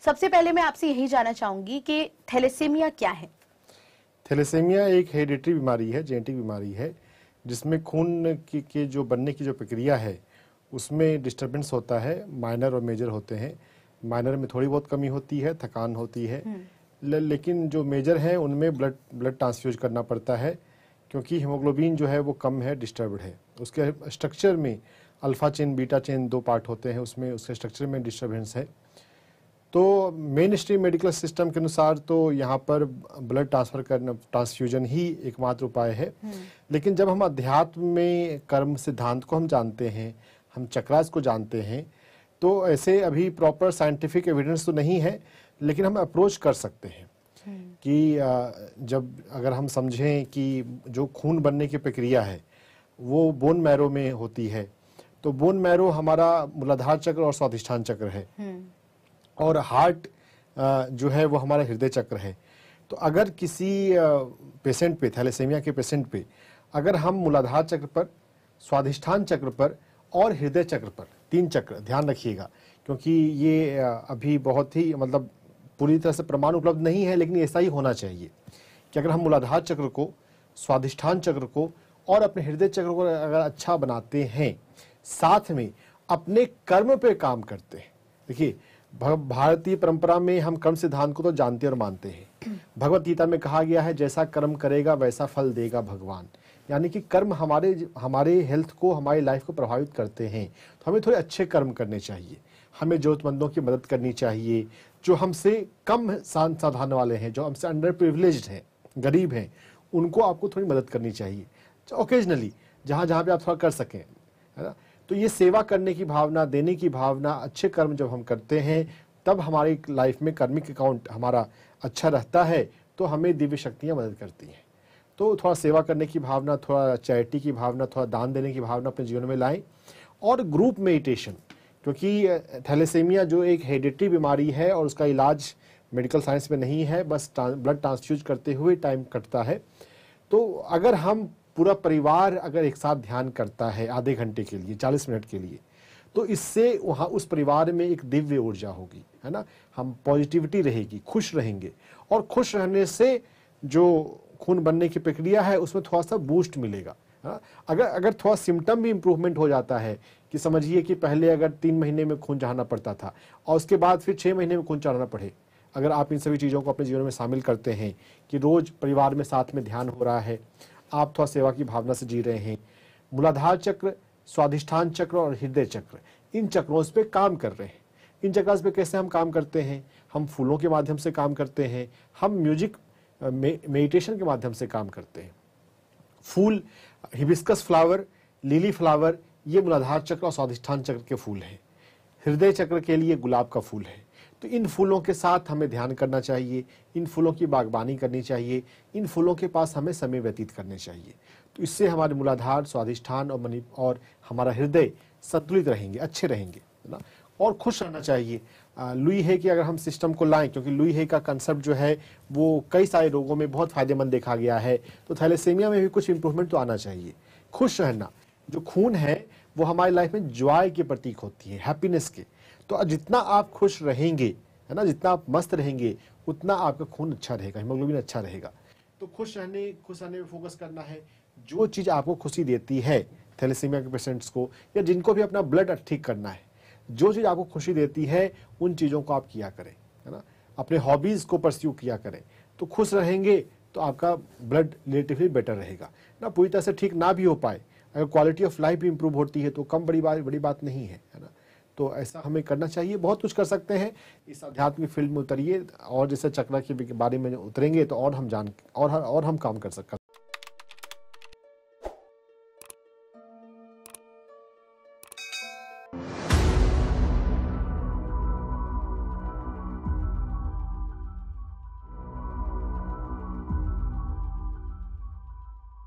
सबसे पहले मैं आपसे यही जानना चाहूंगी कि थैलेसीमिया क्या है? थैलेसीमिया एक हेरिडिटरी बीमारी है, जेनेटिक बीमारी है, जिसमें खून के जो बनने की जो प्रक्रिया है उसमें डिस्टरबेंस होता है। माइनर और मेजर होते हैं। माइनर में थोड़ी बहुत कमी होती है, थकान होती है, लेकिन जो मेजर है उनमें ब्लड ट्रांसफ्यूज करना पड़ता है, क्योंकि हीमोग्लोबिन जो है वो कम है, डिस्टर्ब्ड है। उसके स्ट्रक्चर में alpha chain beta chain 2 part होते हैं, उसमें उसके स्ट्रक्चर में डिस्टर्बेंस है। तो मेन स्ट्रीम मेडिकल सिस्टम के अनुसार तो यहाँ पर ब्लड ट्रांसफर करना, ट्रांसफ्यूजन ही एकमात्र उपाय है। लेकिन जब हम अध्यात्म में कर्म सिद्धांत को हम जानते हैं, हम चक्रास को जानते हैं, तो ऐसे अभी प्रॉपर साइंटिफिक एविडेंस तो नहीं है, लेकिन हम अप्रोच कर सकते हैं कि जब अगर हम समझें कि जो खून बनने की प्रक्रिया है वो बोन मैरो में होती है, तो बोन मैरो हमारा मूलाधार चक्र और स्वादिष्ठान चक्र है, और हार्ट जो है वो हमारा हृदय चक्र है। तो अगर किसी पेशेंट पे, थैलेसीमिया के पेशेंट पे, अगर हम मूलाधार चक्र पर, स्वादिष्ठान चक्र पर और हृदय चक्र पर, 3 चक्र ध्यान रखिएगा, क्योंकि ये अभी बहुत ही मतलब पूरी तरह से प्रमाण उपलब्ध नहीं है, लेकिन ऐसा ही होना चाहिए कि अगर हम मूलाधार चक्र को, स्वादिष्ठान चक्र को और अपने हृदय चक्र को अगर अच्छा बनाते हैं, साथ में अपने कर्म पे काम करते हैं। देखिए, भारतीय परंपरा में हम कर्म सिद्धांत को तो जानते और मानते हैं। भगवत गीता में कहा गया है, जैसा कर्म करेगा वैसा फल देगा भगवान। यानी कि कर्म हमारे हेल्थ को, हमारी लाइफ को प्रभावित करते हैं। तो हमें थोड़े अच्छे कर्म करने चाहिए, हमें जरूरतमंदों की मदद करनी चाहिए, जो हमसे कम साधन वाले हैं, जो हमसे अंडर प्रिविलेज्ड हैं, गरीब हैं, उनको आपको थोड़ी मदद करनी चाहिए ओकेजनली, जहाँ जहाँ पे आप थोड़ा कर सकें, है ना। तो ये सेवा करने की भावना, देने की भावना, अच्छे कर्म जब हम करते हैं, तब हमारी लाइफ में कर्मिक अकाउंट हमारा अच्छा रहता है, तो हमें दिव्य शक्तियाँ मदद करती हैं। तो थोड़ा सेवा करने की भावना, थोड़ा चैरिटी की भावना, थोड़ा दान देने की भावना अपने जीवन में लाएं। और ग्रुप मेडिटेशन, क्योंकि थैलेसीमिया जो एक हेरिडिटरी बीमारी है और उसका इलाज मेडिकल साइंस में नहीं है, बस ब्लड ट्रांसफ्यूज करते हुए टाइम कटता है। तो अगर हम पूरा परिवार अगर एक साथ ध्यान करता है आधे घंटे के लिए, 40 मिनट के लिए, तो इससे वहाँ उस परिवार में एक दिव्य ऊर्जा होगी, है ना। हम पॉजिटिविटी रहेगी, खुश रहेंगे, और खुश रहने से जो खून बनने की प्रक्रिया है उसमें थोड़ा सा बूस्ट मिलेगा। अगर थोड़ा सिम्टम भी इम्प्रूवमेंट हो जाता है, कि समझिए कि पहले अगर 3 महीने में खून चढ़ाना पड़ता था और उसके बाद फिर 6 महीने में खून चढ़ाना पड़े, अगर आप इन सभी चीज़ों को अपने जीवन में शामिल करते हैं कि रोज परिवार में साथ में ध्यान हो रहा है, आप थोड़ा सेवा की भावना से जी रहे हैं, मूलाधार चक्र, स्वादिष्ठान चक्र और हृदय चक्र, इन चक्रों पे काम कर रहे हैं। इन चक्रों पे कैसे हम काम करते हैं? हम फूलों के माध्यम से काम करते हैं, हम म्यूजिक मेडिटेशन के माध्यम से काम करते हैं। फूल, हिबिस्कस फ्लावर, लिली फ्लावर, ये मूलाधार चक्र और स्वादिष्ठान चक्र के फूल हैं। हृदय चक्र के लिए गुलाब का फूल है। तो इन फूलों के साथ हमें ध्यान करना चाहिए, इन फूलों की बागबानी करनी चाहिए, इन फूलों के पास हमें समय व्यतीत करने चाहिए। तो इससे हमारे मूलाधार, स्वादिष्ठान और हमारा हृदय संतुलित रहेंगे, अच्छे रहेंगे, है ना। और खुश रहना चाहिए। लुई है कि अगर हम सिस्टम को लाएं, क्योंकि लुई है का कंसेप्ट जो है वो कई सारे रोगों में बहुत फायदेमंद देखा गया है, तो थैलेसीमिया में भी कुछ इंप्रूवमेंट तो आना चाहिए। खुश रहना, जो खून है वो हमारी लाइफ में जॉय के प्रतीक होती है, हैप्पीनेस के। तो जितना आप खुश रहेंगे, है ना, जितना आप मस्त रहेंगे, उतना आपका खून अच्छा रहेगा, हीमोग्लोबिन अच्छा रहेगा। तो खुश रहने में फोकस करना है। जो चीज़ आपको खुशी देती है, थैलेसीमिया के पेशेंट्स को या जिनको भी अपना ब्लड ठीक करना है, जो चीज़ आपको खुशी देती है उन चीज़ों को आप किया करें, है ना। अपने हॉबीज़ को परस्यू किया करें, तो खुश रहेंगे, तो आपका ब्लड रिलेटिवली बेटर रहेगा ना। पूरी तरह से ठीक ना भी हो पाए, अगर क्वालिटी ऑफ लाइफ भी इंप्रूव होती है तो कम बड़ी बात नहीं है, है ना। तो ऐसा हमें करना चाहिए। बहुत कुछ कर सकते हैं इस अध्यात्म की फील्ड में उतरिए, और जैसे चक्रा के बारे में उतरेंगे तो और हम काम कर सकते हैं।